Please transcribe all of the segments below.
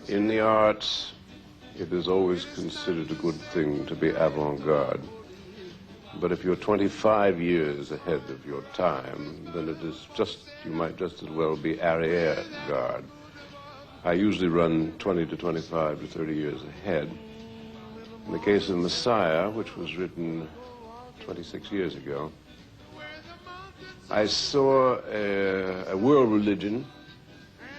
In the arts, it is always considered a good thing to be avant-garde. But if you're 25 years ahead of your time, then it is just, you might just as well be arrière-garde. I usually run 20 to 25 to 30 years ahead. In the case of Messiah, which was written 26 years ago, I saw a world religion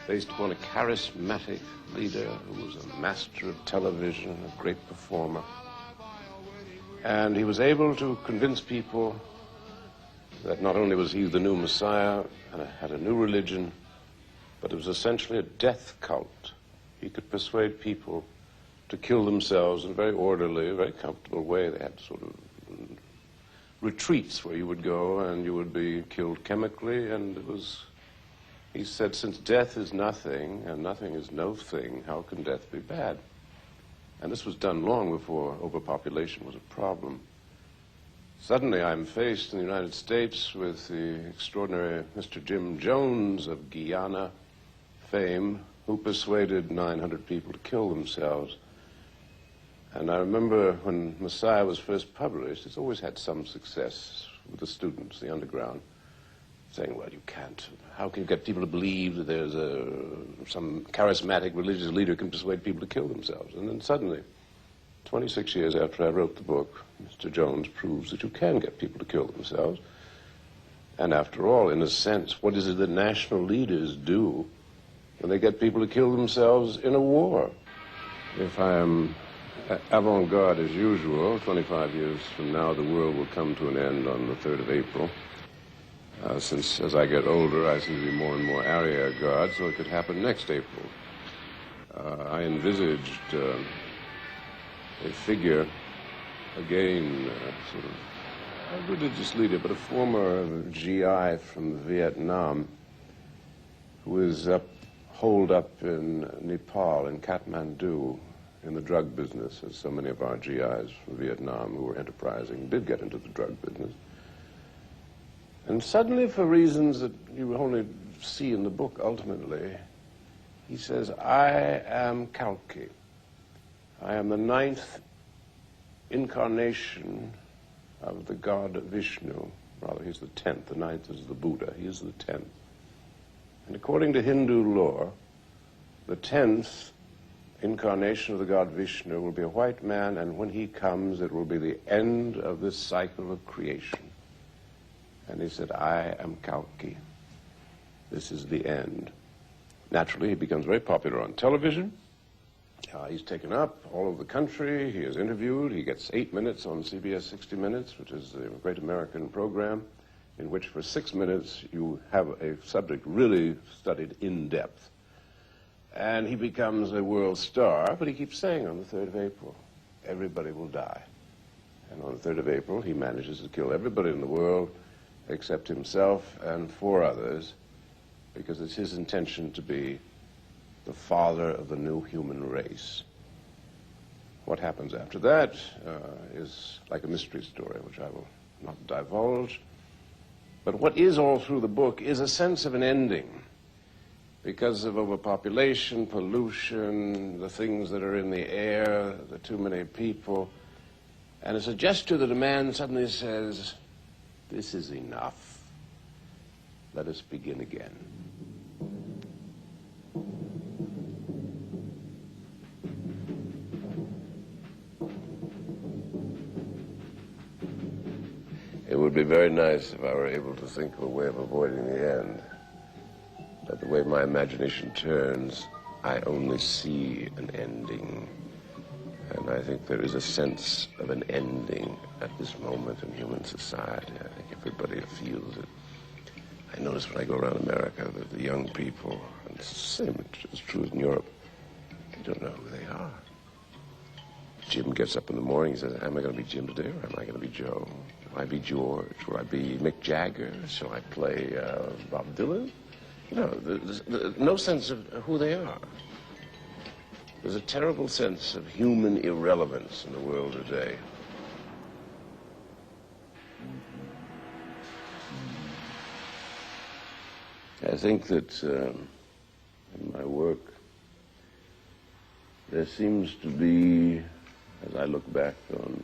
based upon a charismatic leader who was a master of television, a great performer. And he was able to convince people that not only was he the new Messiah and had a new religion, but it was essentially a death cult. He could persuade people to kill themselves in a very orderly, very comfortable way. They had sort of retreats where you would go and you would be killed chemically, and it was, he said, since death is nothing and nothing is no thing, how can death be bad? And this was done long before overpopulation was a problem. Suddenly I'm faced in the United States with the extraordinary Mr. Jim Jones of Guyana fame, who persuaded 900 people to kill themselves. And I remember when Messiah was first published, it's always had some success with the students, the underground, saying, well, you can't. How can you get people to believe that there's some charismatic religious leader can persuade people to kill themselves? And then suddenly, 26 years after I wrote the book, Mr. Jones proves that you can get people to kill themselves. And after all, in a sense, what is it that national leaders do when they get people to kill themselves in a war? If I am avant-garde as usual, 25 years from now, the world will come to an end on the 3rd of April. Since as I get older, I seem to be more and more arrière-garde, so it could happen next April. I envisaged a figure, again, sort of a religious leader, but a former GI from Vietnam, who is holed up in Nepal, in Kathmandu, in the drug business, as so many of our GIs from Vietnam who were enterprising did get into the drug business. And suddenly, for reasons that you only see in the book ultimately, he says, I am Kalki. I am the 9th incarnation of the god Vishnu. Rather, he's the 10th. The 9th is the Buddha. He is the 10th. And according to Hindu lore, the 10th incarnation of the god Vishnu will be a white man, and when he comes, it will be the end of this cycle of creation. And he said, I am Kalki. This is the end. Naturally, he becomes very popular on television. He's taken up all over the country. He is interviewed. He gets 8 minutes on CBS 60 Minutes, which is a great American program, in which for 6 minutes you have a subject really studied in depth. And he becomes a world star, but he keeps saying on the 3rd of April, everybody will die. And on the 3rd of April, he manages to kill everybody in the world except himself and 4 others, because it's his intention to be the father of the new human race. What happens after that is like a mystery story, which I will not divulge. But what is all through the book is a sense of an ending. Because of overpopulation, pollution, the things that are in the air, the too many people. And it's a gesture that a man suddenly says, this is enough. Let us begin again. It would be very nice if I were able to think of a way of avoiding the end. But the way my imagination turns, I only see an ending. And I think there is a sense of an ending at this moment in human society. I think everybody feels it. I notice when I go around America that the young people, and it's the same, it's true in Europe, they don't know who they are. Jim gets up in the morning and says, am I going to be Jim today or am I going to be Joe? Will I be George? Will I be Mick Jagger? Shall I play Bob Dylan? You know, there's no sense of who they are. There's a terrible sense of human irrelevance in the world today. I think that in my work, there seems to be, as I look back on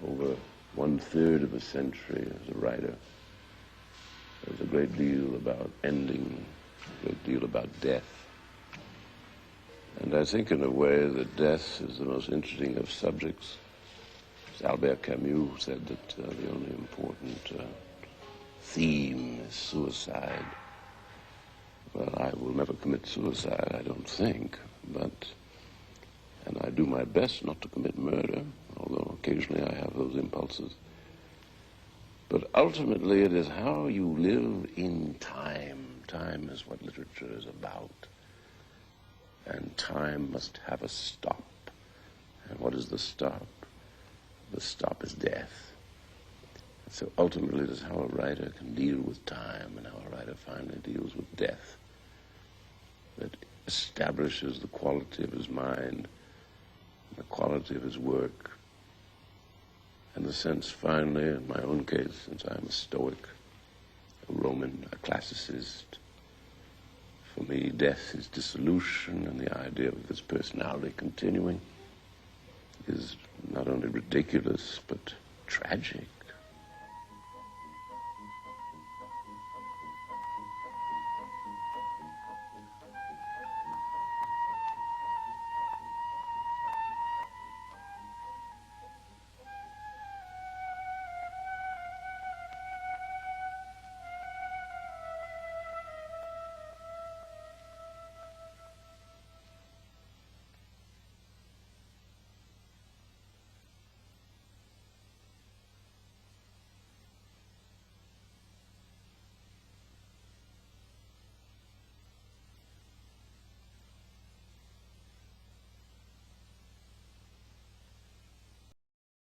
over 1/3 of a century as a writer, there's a great deal about ending, a great deal about death. And I think in a way that death is the most interesting of subjects. As Albert Camus said that the only important theme is suicide. Well, I will never commit suicide, I don't think, and I do my best not to commit murder, although occasionally I have those impulses. But ultimately it is how you live in time. Time is what literature is about. And time must have a stop. And what is the stop? The stop is death. And so ultimately it is how a writer can deal with time and how a writer finally deals with death that establishes the quality of his mind, the quality of his work, and the sense finally, in my own case, since I'm a Stoic, a Roman, a classicist, for me death is dissolution, and the idea of this personality continuing is not only ridiculous, but tragic.